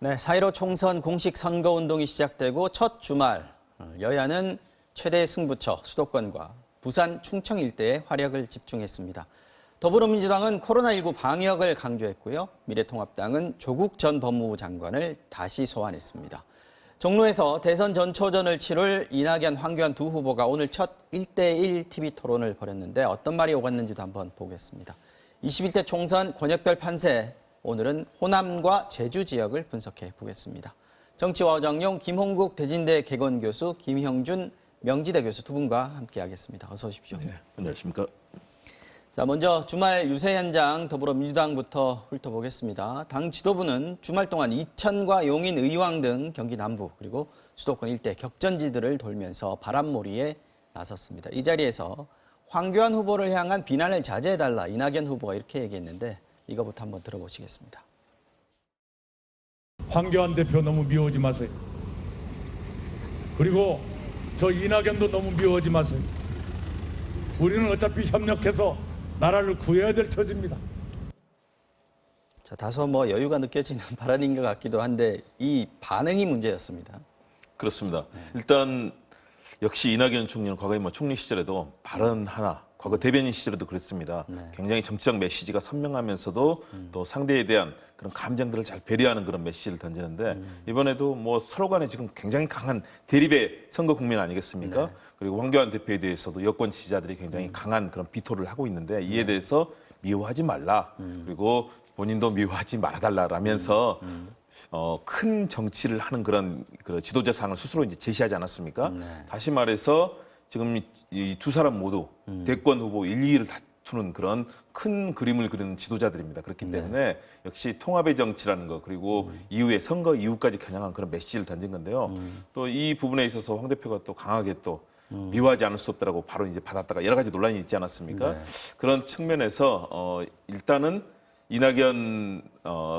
네, 4.15 총선 공식 선거운동이 시작되고 첫 주말 여야는 최대 승부처 수도권과 부산, 충청 일대에 화력을 집중했습니다. 더불어민주당은 코로나19 방역을 강조했고요. 미래통합당은 조국 전 법무부 장관을 다시 소환했습니다. 종로에서 대선 전초전을 치룰 이낙연, 황교안 두 후보가 오늘 첫 1대1 TV 토론을 벌였는데 어떤 말이 오갔는지도 한번 보겠습니다. 21대 총선 권역별 판세, 오늘은 호남과 제주 지역을 분석해 보겠습니다. 정치와 어정용 김홍국 대진대 개건교수, 김형준 명지대 교수 두 분과 함께하겠습니다. 어서 오십시오. 네, 안녕하십니까. 자, 먼저 주말 유세 현장 더불어민주당부터 훑어보겠습니다. 당 지도부는 주말 동안 이천과 용인, 의왕 등 경기 남부 그리고 수도권 일대 격전지들을 돌면서 바람몰이에 나섰습니다. 이 자리에서 황교안 후보를 향한 비난을 자제해달라 이낙연 후보가 이렇게 얘기했는데 이거부터 한번 들어보시겠습니다. 황교안 대표 너무 미워하지 마세요. 그리고 저 이낙연도 너무 미워하지 마세요. 우리는 어차피 협력해서 나라를 구해야 될 처지입니다. 자, 다소 여유가 느껴지는 발언인 것 같기도 한데 이 반응이 문제였습니다. 그렇습니다. 일단 역시 이낙연 총리는 과거에 총리 시절에도 발언 하나, 과거 대변인 시절에도 그랬습니다. 굉장히 정치적 메시지가 선명하면서도 또 상대에 대한 그런 감정들을 잘 배려하는 그런 메시지를 던지는데 이번에도 서로 간에 지금 굉장히 강한 대립의 선거 국면 아니겠습니까? 네. 그리고 황교안 대표에 대해서도 여권 지지자들이 굉장히 강한 그런 비토를 하고 있는데 이에 대해서 미워하지 말라. 그리고 본인도 미워하지 말아달라라면서 큰 정치를 하는 그런 지도자상을 스스로 이제 제시하지 않았습니까? 다시 말해서 지금 이 두 사람 모두 대권 후보 1, 2위를 다투는 그런 큰 그림을 그리는 지도자들입니다. 그렇기 때문에 역시 통합의 정치라는 거 그리고 이후에 선거 이후까지 겨냥한 그런 메시지를 던진 건데요. 또 이 부분에 있어서 황 대표가 또 강하게 또 미워하지 않을 수 없다라고 바로 이제 받았다가 여러 가지 논란이 있지 않았습니까? 네. 그런 측면에서 일단은 이낙연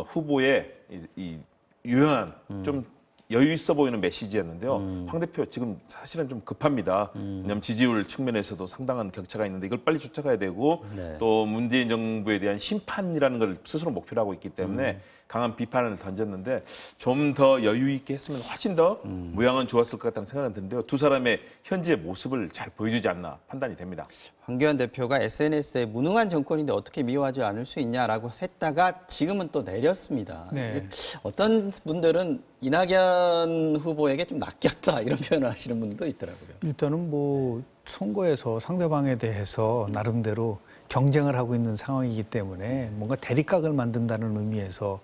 후보의 이 유연한 좀 여유 있어 보이는 메시지였는데요. 황 대표 지금 사실은 좀 급합니다. 왜냐하면 지지율 측면에서도 상당한 격차가 있는데 이걸 빨리 쫓아가야 되고 또 문재인 정부에 대한 심판이라는 걸 스스로 목표로 하고 있기 때문에 강한 비판을 던졌는데 좀 더 여유 있게 했으면 훨씬 더 모양은 좋았을 것 같다는 생각은 드는데요. 두 사람의 현재의 모습을 잘 보여주지 않나 판단이 됩니다. 황교안 대표가 SNS에 무능한 정권인데 어떻게 미워하지 않을 수 있냐라고 했다가 지금은 또 내렸습니다. 네. 어떤 분들은 이낙연 후보에게 좀 낚였다 이런 표현을 하시는 분도 있더라고요. 일단은 선거에서 상대방에 대해서 나름대로 경쟁을 하고 있는 상황이기 때문에 뭔가 대립각을 만든다는 의미에서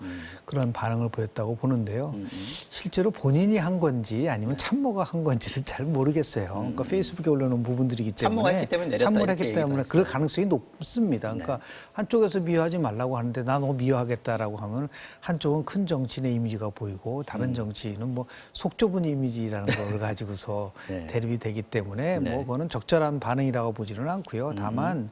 그런 반응을 보였다고 보는데요. 실제로 본인이 한 건지 아니면 참모가 한 건지를 잘 모르겠어요. 그러니까 페이스북에 올려놓은 부분들이기 때문에 참모가 했기 때문에 내렸다 참모를 이렇게 했기 때문에 얘기도 그럴 했어요. 가능성이 높습니다. 그러니까 한쪽에서 미워하지 말라고 하는데 나 너 미워하겠다라고 하면 한쪽은 큰 정치인의 이미지가 보이고 다른 정치인은 속 좁은 이미지라는 걸 가지고서 네. 대립이 되기 때문에 네. 그거는 적절한 반응이라고 보지는 않고요. 다만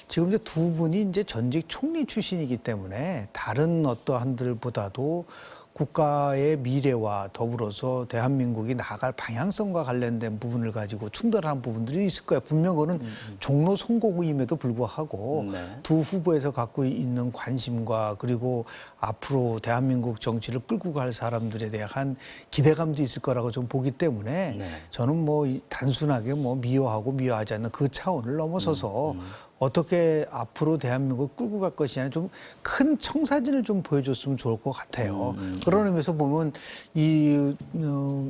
지금 이제 두 분이 이제 전직 총리 출신이기 때문에 다른 어떠한들보다도 국가의 미래와 더불어서 대한민국이 나아갈 방향성과 관련된 부분을 가지고 충돌하는 부분들이 있을 거예요. 분명 그거는 종로 선거구임에도 불구하고 두 후보에서 갖고 있는 관심과 그리고 앞으로 대한민국 정치를 끌고 갈 사람들에 대한 기대감도 있을 거라고 좀 보기 때문에 저는 단순하게 미워하고 미워하지 않는 그 차원을 넘어서서 어떻게 앞으로 대한민국을 끌고 갈 것이냐 좀 큰 청사진을 좀 보여줬으면 좋을 것 같아요. 그런 의미에서 보면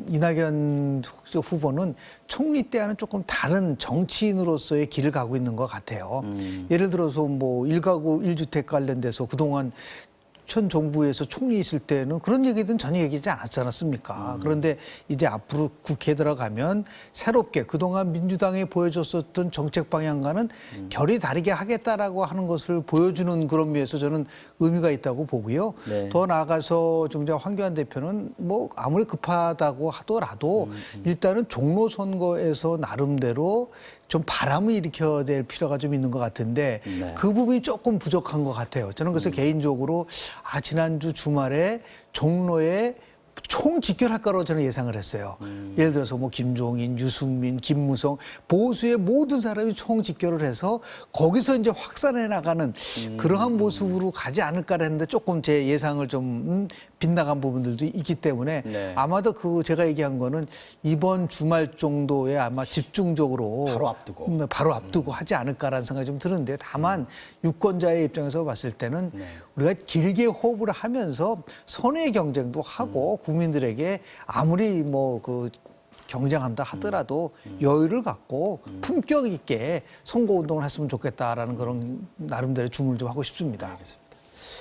이낙연 후보는 총리 때와는 조금 다른 정치인으로서의 길을 가고 있는 것 같아요. 예를 들어서 1가구 1주택 관련돼서 그동안 현 정부에서 총리 있을 때는 그런 얘기든 전혀 얘기하지 않았지 않았습니까? 그런데 이제 앞으로 국회에 들어가면 새롭게 그동안 민주당이 보여줬었던 정책 방향과는 결이 다르게 하겠다라고 하는 것을 보여주는 그런 면에서 저는 의미가 있다고 보고요. 네. 더 나아가서 좀 전에 황교안 대표는 아무리 급하다고 하더라도 일단은 종로 선거에서 나름대로 좀 바람을 일으켜야 될 필요가 좀 있는 것 같은데 그 부분이 조금 부족한 것 같아요. 저는 그래서 개인적으로 지난주 주말에 종로에 총직결할 거라고 저는 예상을 했어요. 예를 들어서 뭐 김종인, 유승민, 김무성 보수의 모든 사람이 총직결을 해서 거기서 이제 확산해 나가는 그러한 모습으로 가지 않을까 했는데 조금 제 예상을 좀 빗나간 부분들도 있기 때문에 네. 아마도 그 제가 얘기한 거는 이번 주말 정도에 아마 집중적으로 바로 앞두고 하지 않을까라는 생각이 좀 드는데 다만 유권자의 입장에서 봤을 때는 우리가 길게 호흡을 하면서 선의 경쟁도 하고 국민들에게 아무리 뭐 그 경쟁한다 하더라도 여유를 갖고 품격 있게 선거운동을 했으면 좋겠다라는 그런 나름대로 주문을 좀 하고 싶습니다. 알겠습니다.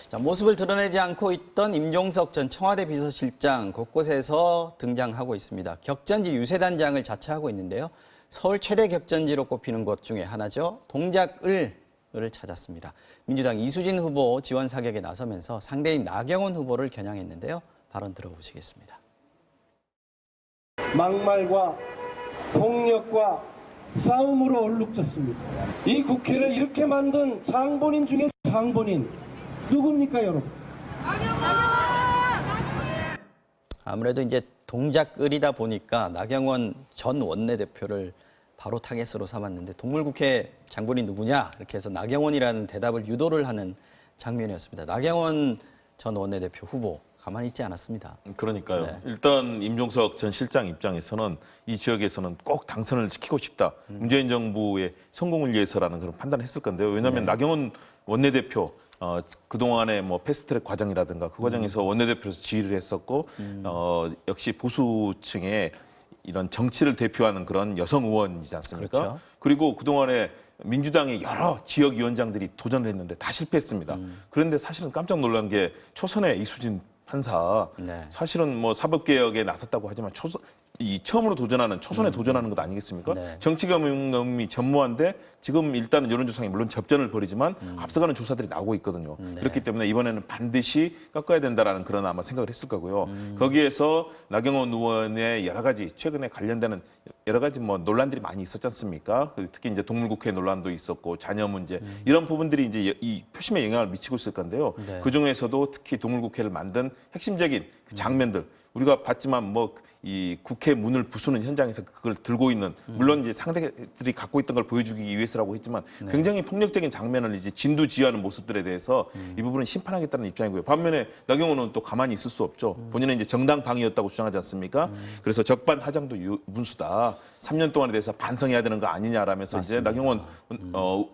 자, 모습을 드러내지 않고 있던 임종석 전 청와대 비서실장 곳곳에서 등장하고 있습니다. 격전지 유세단장을 자처하고 있는데요. 서울 최대 격전지로 꼽히는 곳 중에 하나죠. 동작을을 찾았습니다. 민주당 이수진 후보 지원 사격에 나서면서 상대인 나경원 후보를 겨냥했는데요. 발언 들어보시겠습니다. 막말과 폭력과 싸움으로 얼룩졌습니다. 이 국회를 이렇게 만든 장본인 중에 장본인 누굽니까, 여러분? 아무래도 이제 동작을이다 보니까 나경원 전 원내대표를 바로 타겟으로 삼았는데 동물국회 장본인 누구냐 이렇게 해서 나경원이라는 대답을 유도를 하는 장면이었습니다. 나경원 전 원내대표 후보 가만히 있지 않았습니다. 그러니까요. 네. 일단 임종석 전 실장 입장에서는 이 지역에서는 꼭 당선을 시키고 싶다. 문재인 정부의 성공을 위해서라는 그런 판단을 했을 건데요. 왜냐하면 나경원 원내대표 그동안의 뭐 패스트트랙 과정이라든가 그 과정에서 원내대표로서 지휘를 했었고 역시 보수층의 이런 정치를 대표하는 그런 여성 의원이지 않습니까? 그렇죠. 그리고 그동안에 민주당의 여러 지역위원장들이 도전을 했는데 다 실패했습니다. 그런데 사실은 깜짝 놀란 게 초선의 이수진 판사 네. 사실은 뭐 사법개혁에 나섰다고 하지만 처음으로 도전하는 초선에 도전하는 것 아니겠습니까? 네. 정치 경험이 전무한데 지금 일단은 여론조사에 물론 접전을 벌이지만 앞서가는 조사들이 나오고 있거든요. 그렇기 때문에 이번에는 반드시 깎아야 된다라는 그런 아마 생각을 했을 거고요. 거기에서 나경원 의원의 여러 가지 최근에 관련되는 여러 가지 뭐 논란들이 많이 있었지 않습니까? 특히 이제 동물국회 논란도 있었고 자녀 문제 이런 부분들이 이제 이 표심에 영향을 미치고 있을 건데요. 네. 그 중에서도 특히 동물국회를 만든 핵심적인 그 장면들 우리가 봤지만 뭐 이 국회 문을 부수는 현장에서 그걸 들고 있는 물론 이제 상대들이 갖고 있던 걸 보여주기 위해서라고 했지만 굉장히 폭력적인 장면을 이제 진두지휘하는 모습들에 대해서 이 부분은 심판하겠다는 입장이고요. 반면에 나경원은 또 가만히 있을 수 없죠. 본인은 이제 정당 방위였다고 주장하지 않습니까? 그래서 적반하장도 문수다. 3년 동안에 대해서 반성해야 되는 거 아니냐라면서 이제 나경원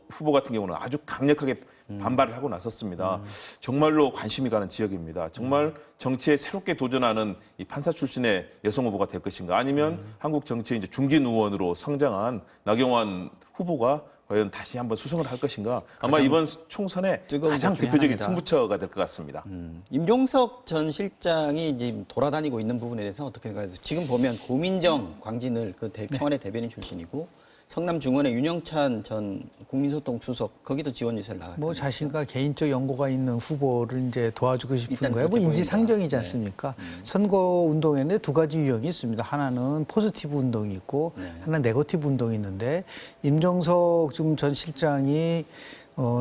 후보 같은 경우는 아주 강력하게 반발을 하고 나섰습니다. 정말로 관심이 가는 지역입니다. 정말 정치에 새롭게 도전하는 이 판사 출신의 여성 후보가 될 것인가 아니면 한국 정치의 이제 중진 의원으로 성장한 나경원 후보가 과연 다시 한번 수성을 할 것인가 아마 이번 총선의 뜨거운 가장 것 중에 대표적인 하나입니다. 승부처가 될 것 같습니다. 임종석 전 실장이 이제 돌아다니고 있는 부분에 대해서 어떻게 생각하세요? 지금 보면 고민정 광진을 그 청와대 대변인 출신이고 성남 중원의 윤영찬 전 국민소통 수석 거기도 지원 유세를 나갔고 뭐 자신과 개인적 연고가 있는 후보를 이제 도와주고 싶은 일단 거예요. 뭐 그렇게 인지상정이지 보인다. 않습니까? 선거 운동에는 두 가지 유형이 있습니다. 하나는 포지티브 운동이 있고 하나는 네거티브 운동이 있는데 임종석 지금 전 실장이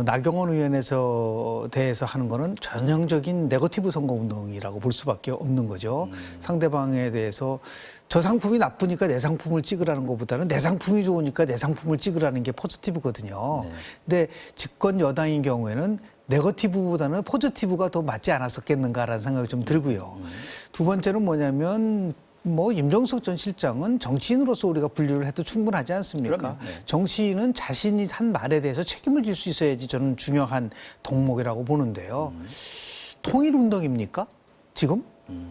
나경원 의원에서 대해서 하는 거는 전형적인 네거티브 선거 운동이라고 볼 수밖에 없는 거죠. 상대방에 대해서 저 상품이 나쁘니까 내 상품을 찍으라는 것보다는 내 상품이 좋으니까 내 상품을 찍으라는 게 포지티브거든요. 근데 집권 여당인 경우에는 네거티브보다는 포지티브가 더 맞지 않았었겠는가라는 생각이 좀 들고요. 두 번째는 뭐냐면 뭐 임종석 전 실장은 정치인으로서 우리가 분류를 해도 충분하지 않습니까? 그럼요. 네. 정치인은 자신이 한 말에 대해서 책임을 질 수 있어야지 저는 중요한 덕목이라고 보는데요. 통일운동입니까? 지금?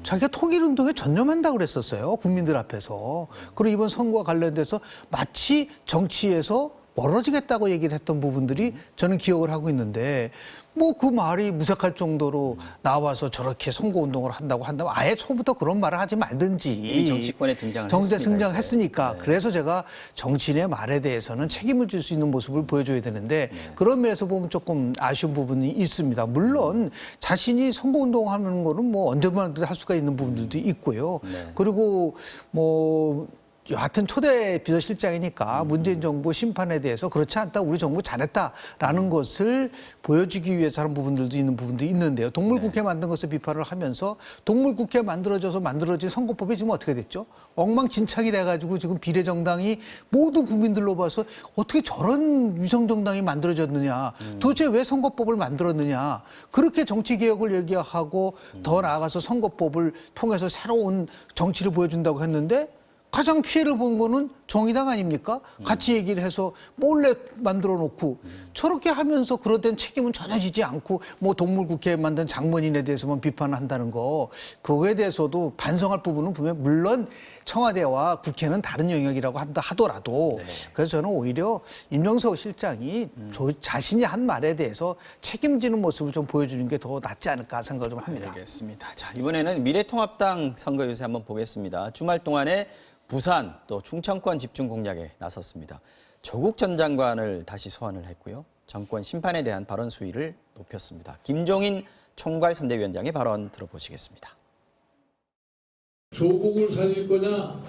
자기가 통일운동에 전념한다고 그랬었어요. 국민들 앞에서. 그리고 이번 선거와 관련돼서 마치 정치에서 멀어지겠다고 얘기를 했던 부분들이 저는 기억을 하고 있는데 뭐 그 말이 무색할 정도로 나와서 저렇게 선거운동을 한다고 한다면 아예 처음부터 그런 말을 하지 말든지. 이미 정치권에 등장을 정치에 했으니까 등장했으니까. 이제. 네. 그래서 제가 정치인의 말에 대해서는 책임을 질 수 있는 모습을 보여줘야 되는데 그런 면에서 보면 조금 아쉬운 부분이 있습니다. 물론 자신이 선거운동하는 거는 뭐 언제나 할 수가 있는 부분들도 있고요. 그리고 뭐 여하튼 초대 비서실장이니까 문재인 정부 심판에 대해서 그렇지 않다, 우리 정부 잘했다라는 것을 보여주기 위해서 하는 부분들도 있는 부분도 있는데요. 동물국회 만든 것을 비판을 하면서 동물국회 만들어진 선거법이 지금 어떻게 됐죠? 엉망진창이 돼가지고 지금 비례정당이 모든 국민들로 봐서 어떻게 저런 위성정당이 만들어졌느냐, 도대체 왜 선거법을 만들었느냐, 그렇게 정치개혁을 얘기하고 더 나아가서 선거법을 통해서 새로운 정치를 보여준다고 했는데 가장 피해를 본 거는 정의당 아닙니까? 같이 얘기를 해서 몰래 만들어 놓고 저렇게 하면서 그러던 책임은 전혀 지지 않고 뭐 동물국회 만든 장본인에 대해서만 비판을 한다는 거, 그거에 대해서도 반성할 부분은 분명 물론 청와대와 국회는 다른 영역이라고 한다 하더라도 그래서 저는 오히려 임명석 실장이 자신이 한 말에 대해서 책임지는 모습을 좀 보여주는 게 더 낫지 않을까 생각을 좀 합니다. 알겠습니다. 자, 이번에는 미래통합당 선거 유세 한번 보겠습니다. 주말 동안에 부산 또 충청권 집중 공략에 나섰습니다. 조국 전 장관을 다시 소환을 했고요. 정권 심판에 대한 발언 수위를 높였습니다. 김종인 총괄선대위원장의 발언 들어보시겠습니다. 조국을 살릴 거냐,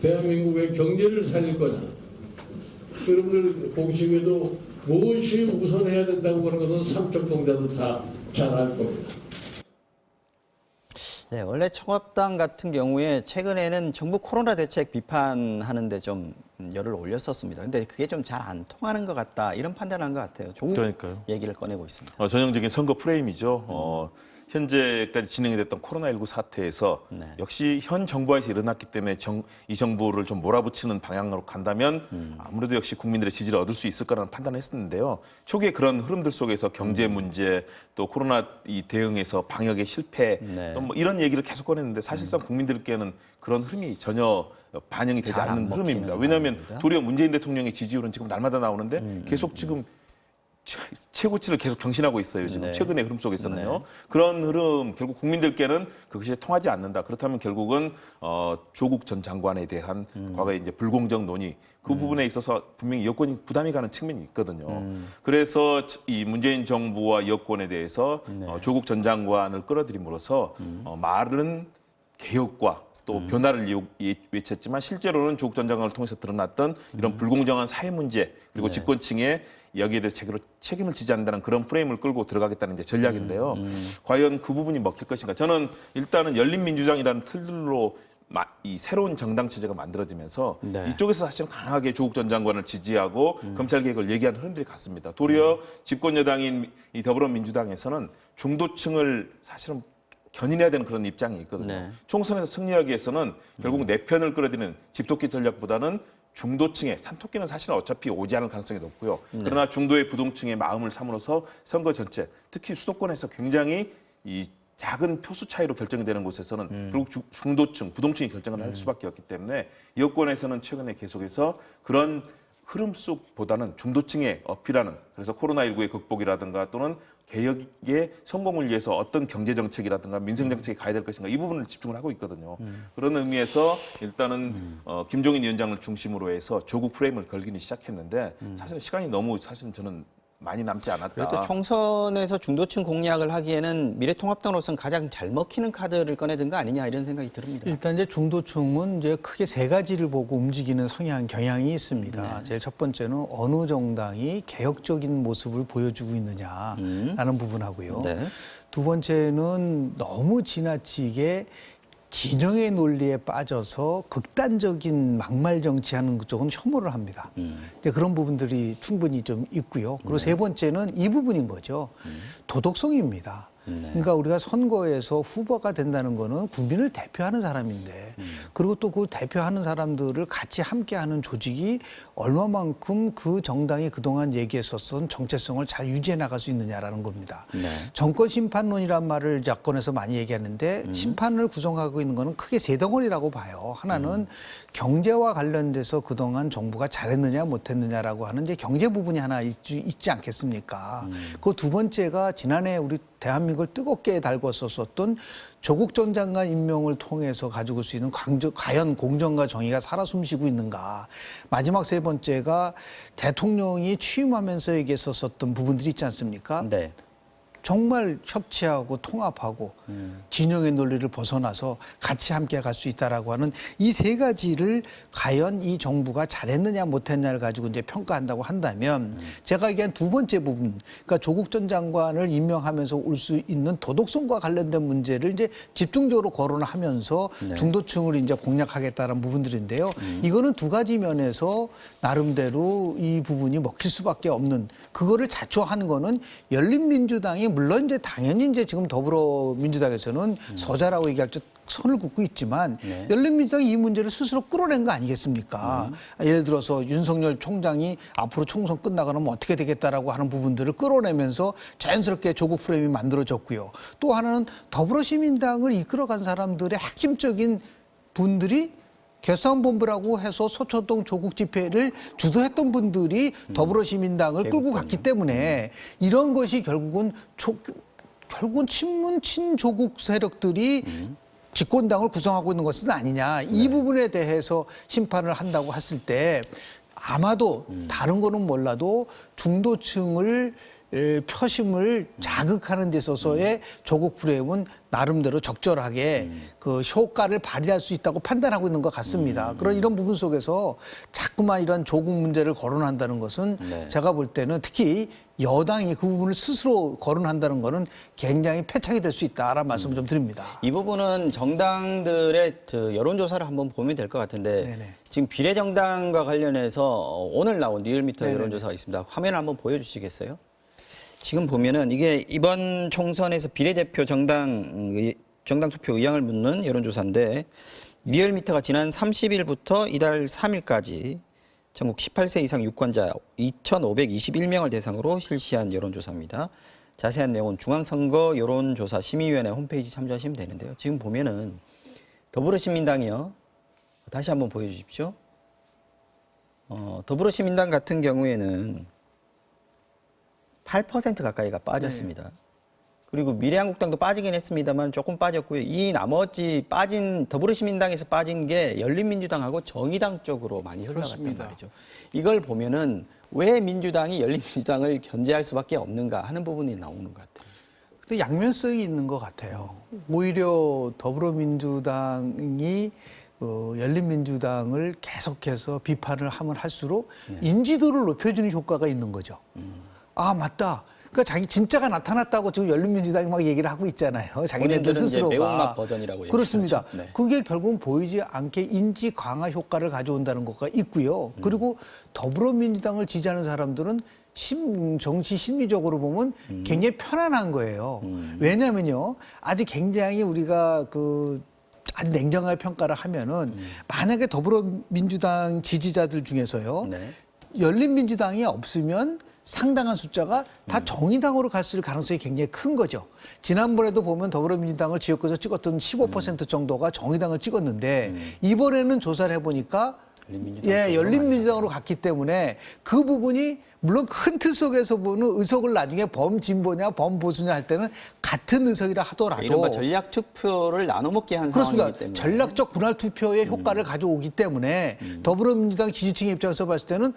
대한민국의 경제를 살릴 거냐. 여러분들 보시기에도 무엇이 우선해야 된다고 하는 것은 삼척 동자도 다 잘 알 겁니다. 네, 원래 청합당 같은 경우에 최근에는 정부 코로나 대책 비판하는데 좀 열을 올렸었습니다. 근데 그게 좀 잘 안 통하는 것 같다, 이런 판단을 한 것 같아요. 조국 그러니까요. 얘기를 꺼내고 있습니다. 전형적인 선거 프레임이죠. 현재까지 진행이 됐던 코로나19 사태에서 네. 역시 현 정부에서 일어났기 때문에 이 정부를 좀 몰아붙이는 방향으로 간다면 아무래도 역시 국민들의 지지를 얻을 수 있을 거라는 판단을 했었는데요. 초기에 그런 흐름들 속에서 경제 문제, 또 코로나 이 대응에서 방역의 실패, 네. 또 뭐 이런 얘기를 계속 꺼냈는데 사실상 국민들께는 그런 흐름이 전혀 반영이 되지 잘안 않는 흐름입니다. 먹히는 왜냐하면 방향입니다. 도리어 문재인 대통령의 지지율은 지금 날마다 나오는데 계속 지금 최고치를 계속 경신하고 있어요. 지금 네. 최근의 흐름 속에서는요. 네. 그런 흐름 결국 국민들께는 그것이 통하지 않는다. 그렇다면 결국은 조국 전 장관에 대한 과거의 이제 불공정 논의 그 부분에 있어서 분명히 여권이 부담이 가는 측면이 있거든요. 그래서 이 문재인 정부와 여권에 대해서 조국 전 장관을 끌어들임으로써 말은 개혁과 또 변화를 외쳤지만 실제로는 조국 전 장관을 통해서 드러났던 이런 불공정한 사회 문제 그리고 집권층의 여기에 대해서 책임을 지지 않는다는 그런 프레임을 끌고 들어가겠다는 이제 전략인데요. 과연 그 부분이 먹힐 것인가? 저는 일단은 열린민주당이라는 틀로 이 새로운 정당 체제가 만들어지면서 네. 이쪽에서 사실은 강하게 조국 전 장관을 지지하고 검찰 개혁을 얘기하는 흐름들이 같습니다. 도리어 집권 여당인 이 더불어민주당에서는 중도층을 사실은 견인해야 되는 그런 입장이 있거든요. 네. 총선에서 승리하기 위해서는 결국 내 편을 끌어들이는 집토끼 전략보다는 중도층의 산토끼는 사실은 어차피 오지 않을 가능성이 높고요. 그러나 중도의 부동층의 마음을 삼으로서 선거 전체, 특히 수도권에서 굉장히 이 작은 표수 차이로 결정이 되는 곳에서는 결국 중도층, 부동층이 결정을 할 수밖에 없기 때문에 여권에서는 최근에 계속해서 그런 흐름 속보다는 중도층에 어필하는, 그래서 코로나19의 극복이라든가 또는 개혁의 성공을 위해서 어떤 경제정책이라든가 민생정책이 가야 될 것인가, 이 부분을 집중을 하고 있거든요. 그런 의미에서 일단은 김종인 위원장을 중심으로 해서 조국 프레임을 걸기는 시작했는데 사실은 시간이 너무 사실은 저는 많이 남지 않았다. 그래도 총선에서 중도층 공략을 하기에는 미래통합당으로서는 가장 잘 먹히는 카드를 꺼내든 거 아니냐, 이런 생각이 듭니다. 일단 이제 중도층은 이제 크게 세 가지를 보고 움직이는 경향이 있습니다. 제일 첫 번째는 어느 정당이 개혁적인 모습을 보여주고 있느냐라는 부분하고요. 네. 두 번째는 너무 지나치게 진영의 논리에 빠져서 극단적인 막말 정치하는 쪽은 혐오를 합니다. 이제 그런 부분들이 충분히 좀 있고요. 그리고 세 번째는 이 부분인 거죠. 도덕성입니다. 그러니까 우리가 선거에서 후보가 된다는 거는 국민을 대표하는 사람인데, 그리고 또 그 대표하는 사람들을 같이 함께하는 조직이 얼마만큼 그 정당이 그동안 얘기했었던 정체성을 잘 유지해 나갈 수 있느냐라는 겁니다. 네. 정권 심판론이란 말을 야권에서 많이 얘기하는데 심판을 구성하고 있는 거는 크게 세 덩어리라고 봐요. 하나는 경제와 관련돼서 그동안 정부가 잘했느냐 못했느냐라고 하는 이제 경제 부분이 하나 있지 않겠습니까? 그 두 번째가 지난해 우리 대한민국을 뜨겁게 달궜었던 조국 전 장관 임명을 통해서 가지고 올 수 있는 과연 공정과 정의가 살아 숨쉬고 있는가. 마지막 세 번째가 대통령이 취임하면서 얘기했었던 부분들이 있지 않습니까? 네. 정말 협치하고 통합하고 진영의 논리를 벗어나서 같이 함께 갈 수 있다라고 하는 이 세 가지를 과연 이 정부가 잘했느냐 못했느냐를 가지고 이제 평가한다고 한다면 제가 얘기한 두 번째 부분, 그러니까 조국 전 장관을 임명하면서 올 수 있는 도덕성과 관련된 문제를 이제 집중적으로 거론을 하면서 중도층을 이제 공략하겠다는 부분들인데요. 이거는 두 가지 면에서 나름대로 이 부분이 먹힐 수밖에 없는, 그거를 자초하는 거는 열린민주당이 물론 이제 당연히 이제 지금 더불어민주당에서는 서자라고 얘기할 때 선을 긋고 있지만 열린민주당이 이 문제를 스스로 끌어낸 거 아니겠습니까? 예를 들어서 윤석열 총장이 앞으로 총선 끝나고 나면 어떻게 되겠다라고 하는 부분들을 끌어내면서 자연스럽게 조국 프레임이 만들어졌고요. 또 하나는 더불어시민당을 이끌어간 사람들의 핵심적인 분들이 결산본부라고 해서 서초동 조국 집회를 주도했던 분들이 더불어시민당을 끌고 갔기 때문에 이런 것이 결국은 친문 친조국 세력들이 집권당을 구성하고 있는 것은 아니냐. 이 부분에 대해서 심판을 한다고 했을 때 아마도 다른 거는 몰라도 중도층을 표심을 자극하는 데 있어서의 조국 프레임은 나름대로 적절하게 그 효과를 발휘할 수 있다고 판단하고 있는 것 같습니다. 그런 이런 부분 속에서 자꾸만 이런 조국 문제를 거론한다는 것은 제가 볼 때는 특히 여당이 그 부분을 스스로 거론한다는 것은 굉장히 패착이 될 수 있다라는 말씀을 좀 드립니다. 이 부분은 정당들의 여론조사를 한번 보면 될 것 같은데 네네. 지금 비례정당과 관련해서 오늘 나온 리얼미터 네네. 여론조사가 있습니다. 화면을 한번 보여주시겠어요? 지금 보면은 이게 이번 총선에서 비례대표 정당 투표 의향을 묻는 여론조사인데 리얼미터가 지난 30일부터 이달 3일까지 전국 18세 이상 유권자 2,521명을 대상으로 실시한 여론조사입니다. 자세한 내용은 중앙선거 여론조사 심의위원회 홈페이지 참조하시면 되는데요. 지금 보면은 더불어시민당이요. 다시 한번 보여주십시오. 더불어시민당 같은 경우에는 8% 가까이가 빠졌습니다. 네. 그리고 미래한국당도 빠지긴 했습니다만 조금 빠졌고요. 이 나머지 더불어시민당에서 빠진 게 열린민주당하고 정의당 쪽으로 많이 흘러갔단 그렇습니다. 말이죠. 이걸 보면은 왜 민주당이 열린민주당을 견제할 수밖에 없는가 하는 부분이 나오는 것 같아요. 근데 양면성이 있는 것 같아요. 오히려 더불어민주당이 열린민주당을 계속해서 비판을 하면 할수록 인지도를 높여주는 효과가 있는 거죠. 아, 맞다. 그러니까 자기 진짜가 나타났다고 지금 열린민주당이 막 얘기를 하고 있잖아요. 자기네들 본인들은 이제 스스로가. 매운맛 버전이라고 그렇습니다. 얘기하죠. 네. 그게 결국은 보이지 않게 인지 강화 효과를 가져온다는 것가 있고요. 그리고 더불어민주당을 지지하는 사람들은 정치 심리적으로 보면 굉장히 편안한 거예요. 왜냐면요. 아직 굉장히 우리가 아주 냉정하게 평가를 하면은 만약에 더불어민주당 지지자들 중에서요. 네. 열린민주당이 없으면 상당한 숫자가 다 정의당으로 갔을 가능성이 굉장히 큰 거죠. 지난번에도 보면 더불어민주당을 지역구에서 찍었던 15% 정도가 정의당을 찍었는데 이번에는 조사를 해보니까 열린민주당으로 갔기 때문에 그 부분이 물론 큰 틀 속에서 보는 의석을 나중에 범진보냐 범보수냐 할 때는 같은 의석이라 하더라도 이른바 전략 투표를 나눠먹게 한 그렇습니다. 상황이기 때문에 전략적 분할 투표의 효과를 가져오기 때문에 더불어민주당 지지층의 입장에서 봤을 때는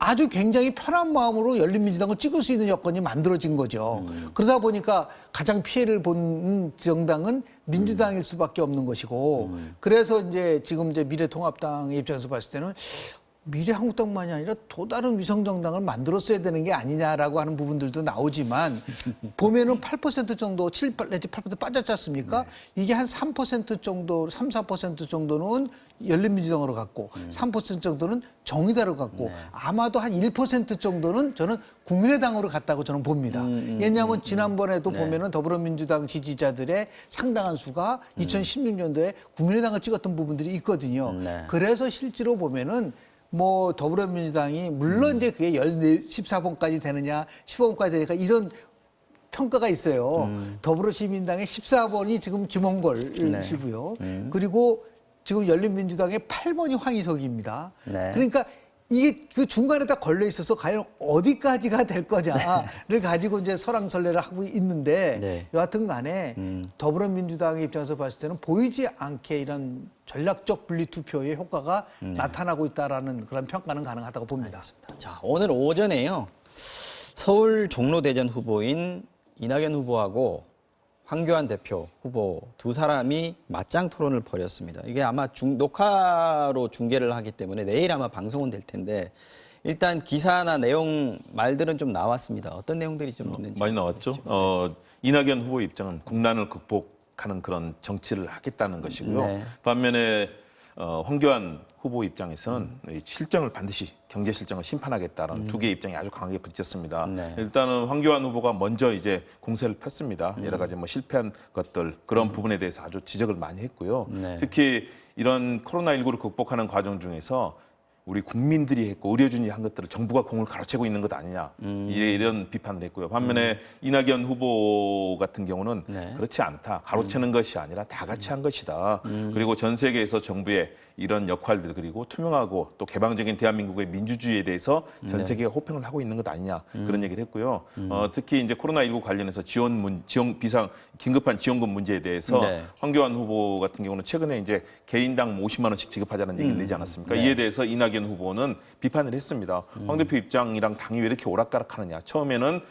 아주 굉장히 편한 마음으로 열린민주당을 찍을 수 있는 여건이 만들어진 거죠. 그러다 보니까 가장 피해를 본 정당은 민주당일 수밖에 없는 것이고 그래서 지금 미래통합당의 입장에서 봤을 때는 미래한국당만이 아니라 또 다른 위성정당을 만들었어야 되는 게 아니냐라고 하는 부분들도 나오지만 보면은 8% 정도, 7 내지 8% 빠졌지 않습니까? 이게 한 3% 정도, 3, 4% 정도는 열린민주당으로 갔고 3% 정도는 정의당으로 갔고 아마도 한 1% 정도는 저는 국민의당으로 갔다고 저는 봅니다. 왜냐하면 지난번에도 보면은 더불어민주당 지지자들의 상당한 수가 2016년도에 국민의당을 찍었던 부분들이 있거든요. 그래서 실제로 보면은 더불어민주당이 물론 이제 그게 14번까지 되느냐 15번까지 되니까 이런 평가가 있어요. 더불어시민당의 14번이 지금 김홍걸 씨고요. 그리고 지금 열린민주당의 8번이 황희석입니다. 네. 그러니까 이게 그 중간에 다 걸려 있어서 과연 어디까지가 될 거냐를 가지고 이제 설왕설래를 하고 있는데 여하튼 간에 더불어민주당의 입장에서 봤을 때는 보이지 않게 이런 전략적 분리투표의 효과가 나타나고 있다라는 그런 평가는 가능하다고 봅니다. 자, 오늘 오전에요. 서울 종로대전 후보인 이낙연 후보하고 황교안 대표 후보 두 사람이 맞짱 토론을 벌였습니다. 이게 아마 녹화로 중계를 하기 때문에 내일 아마 방송은 될 텐데 일단 기사나 내용 말들은 좀 나왔습니다. 어떤 내용들이 좀 있는지. 많이 나왔죠. 이낙연 후보 입장은 국난을 극복하는 그런 정치를 하겠다는 것이고요. 네. 반면에 황교안 후보 입장에서는 이 실정을 반드시 경제 실정을 심판하겠다라는 두 개의 입장이 아주 강하게 부딪혔습니다. 네. 일단은 황교안 후보가 먼저 이제 공세를 폈습니다. 여러 가지 뭐 실패한 것들 그런 부분에 대해서 아주 지적을 많이 했고요. 네. 특히 이런 코로나19를 극복하는 과정 중에서 우리 국민들이 했고 의료진이 한 것들을 정부가 공을 가로채고 있는 것 아니냐 이런 비판을 했고요. 반면에 이낙연 후보 같은 경우는 네. 그렇지 않다. 가로채는 것이 아니라 다 같이 한 것이다. 그리고 전 세계에서 정부의 이런 역할들 그리고 투명하고 또 개방적인 대한민국의 민주주의에 대해서 전 세계가 호평을 하고 있는 것 아니냐 그런 얘기를 했고요. 특히 이제 코로나19 관련해서 지원 비상 긴급한 지원금 문제에 대해서 네. 황교안 후보 같은 경우는 최근에 이제 개인당 50만 원씩 지급하자는 얘기를 내지 않았습니까? 이에 대해서 이낙연 후보는 비판을 했습니다. 황 대표 입장이랑 당이 왜 이렇게 오락가락하느냐? 처음에는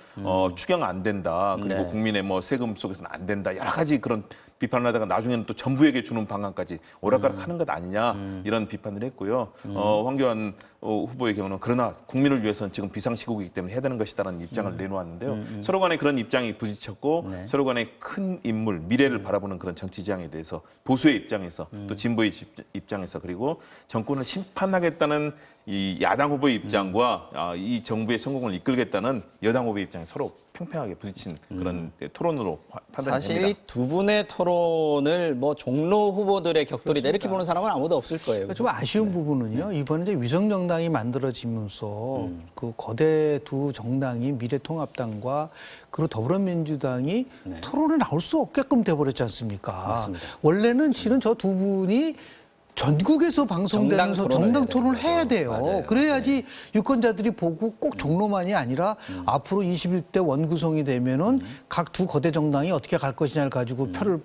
추경 안 된다. 그리고 네. 국민의 뭐 세금 속에서는 안 된다. 여러 가지 그런 비판을 하다가 나중에는 또 정부에게 주는 방안까지 오락가락하는 것 아니냐 이런 비판을 했고요. 황교안 후보의 경우는 그러나 국민을 위해서는 지금 비상시국이기 때문에 해야 되는 것이다라는 입장을 내놓았는데요. 서로 간에 그런 입장이 부딪혔고 네. 서로 간에 큰 인물, 미래를 바라보는 그런 정치 지향에 대해서 보수의 입장에서 또 진보의 입장에서 그리고 정권을 심판하겠다는 이 야당 후보의 입장과 이 정부의 성공을 이끌겠다는 여당 후보의 입장이 서로 팽팽하게 부딪힌 그런 토론으로 판단이 사실 됩니다. 두 분의 토론을 뭐 종로 후보들의 격돌이다 이렇게 보는 사람은 아무도 없을 거예요. 그러니까 좀 아쉬운 부분은요. 이번에 이제 위성정당이 만들어지면서 그 거대 두 정당이 미래통합당과 그리고 더불어민주당이 토론에 나올 수 없게끔 돼버렸지 않습니까? 맞습니다. 원래는 실은 저 두 분이 전국에서 방송되면서 정당 토론을 해야 돼요. 맞아요. 그래야지 유권자들이 보고 꼭 종로만이 아니라 앞으로 21대 원구성이 되면은 각 두 거대 정당이 어떻게 갈 것이냐를 가지고 표를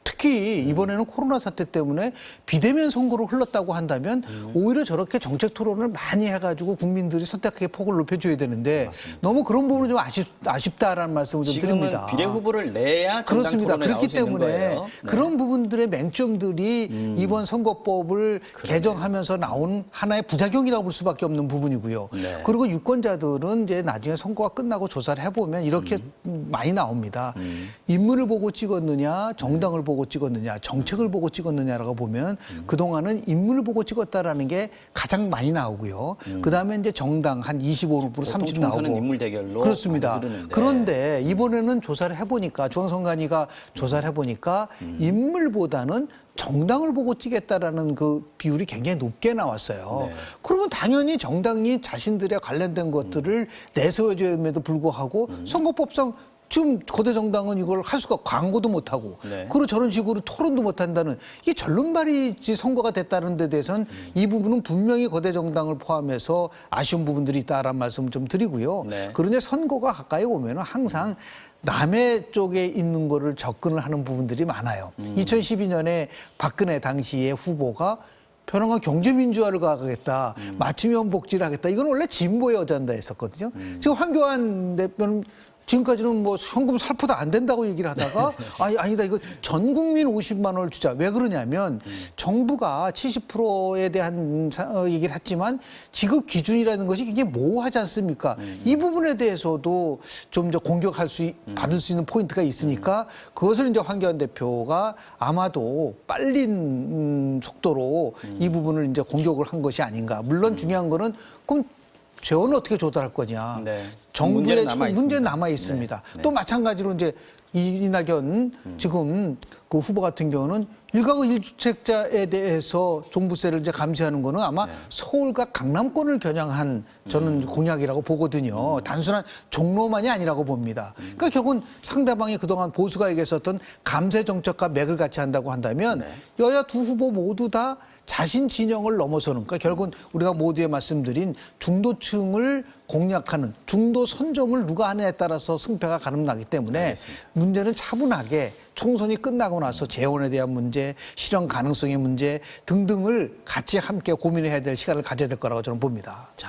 특히 이번에는 코로나 사태 때문에 비대면 선거로 흘렀다고 한다면 오히려 저렇게 정책 토론을 많이 해가지고 국민들이 선택의 폭을 높여줘야 되는데 너무 그런 부분은 좀 아쉽다라는 말씀을 좀 지금은 드립니다. 비례 후보를 내야 정당 그렇습니다. 토론에 그렇기 나올 수 있는 때문에 거예요. 네. 그런 부분들의 맹점들이 이번 선거법을 개정하면서 나온 하나의 부작용이라고 볼 수밖에 없는 부분이고요. 네. 그리고 유권자들은 이제 나중에 선거가 끝나고 조사를 해보면 이렇게 많이 나옵니다. 인물을 보고 찍었느냐, 정당을 보고 찍었느냐, 정책을 보고 찍었느냐라고 보면 그동안은 인물을 보고 찍었다라는 게 가장 많이 나오고요. 그다음에 이제 정당 한 25%, 30 총선은 나오고. 인물 대결로 그렇습니다. 많이 흐르는데. 그런데 이번에는 조사를 해보니까 중앙선관위가 조사를 해보니까 인물보다는 정당을 보고 찍겠다라는 그 비율이 굉장히 높게 나왔어요. 네. 그러면 당연히 정당이 자신들의 관련된 것들을 내세워줘야에도 불구하고 선거법상 지금 거대 정당은 이걸 할 수가 광고도 못하고 네. 그리고 저런 식으로 토론도 못한다는 이게 절름발이지 선거가 됐다는 데 대해서는 이 부분은 분명히 거대 정당을 포함해서 아쉬운 부분들이 있다라는 말씀을 좀 드리고요. 네. 그러나 선거가 가까이 오면 항상 남의 쪽에 있는 거를 접근을 하는 부분들이 많아요. 2012년에 박근혜 당시의 후보가 편안한 경제민주화를 가겠다, 맞춤형 복지를 하겠다. 이건 원래 진보의 어젠다 했었거든요. 지금 황교안 대표는 지금까지는 뭐 현금 살포도 안 된다고 얘기를 하다가 아니다 이거 전 국민 50만 원을 주자. 왜 그러냐면 정부가 70%에 대한 얘기를 했지만 지급 기준이라는 것이 굉장히 모호하지 않습니까? 이 부분에 대해서도 좀 이제 공격할 받을 수 있는 포인트가 있으니까 그것을 이제 황교안 대표가 아마도 빨린 속도로 이 부분을 이제 공격을 한 것이 아닌가. 물론 중요한 거는 그럼 재원을 어떻게 조달할 거냐. 네. 정부의 문제는 문제 남아 있습니다. 네. 또 마찬가지로 이제 이낙연 지금 그 후보 같은 경우는 일가구 일주택자에 대해서 종부세를 이제 감시하는 거는 아마 서울과 강남권을 겨냥한 저는 공약이라고 보거든요. 단순한 종로만이 아니라고 봅니다. 그러니까 결국은 상대방이 그동안 보수가 얘기했었던 감세 정책과 맥을 같이 한다고 한다면 여야 두 후보 모두 다 자신 진영을 넘어서는 그러니까 결국은 우리가 모두에 말씀드린 중도층을 공략하는 중도 선점을 누가 하느냐에 따라서 승패가 가늠나기 때문에 문제는 차분하게 총선이 끝나고 나서 재원에 대한 문제, 실현 가능성의 문제 등등을 같이 함께 고민해야 될 시간을 가져야 될 거라고 저는 봅니다. 자,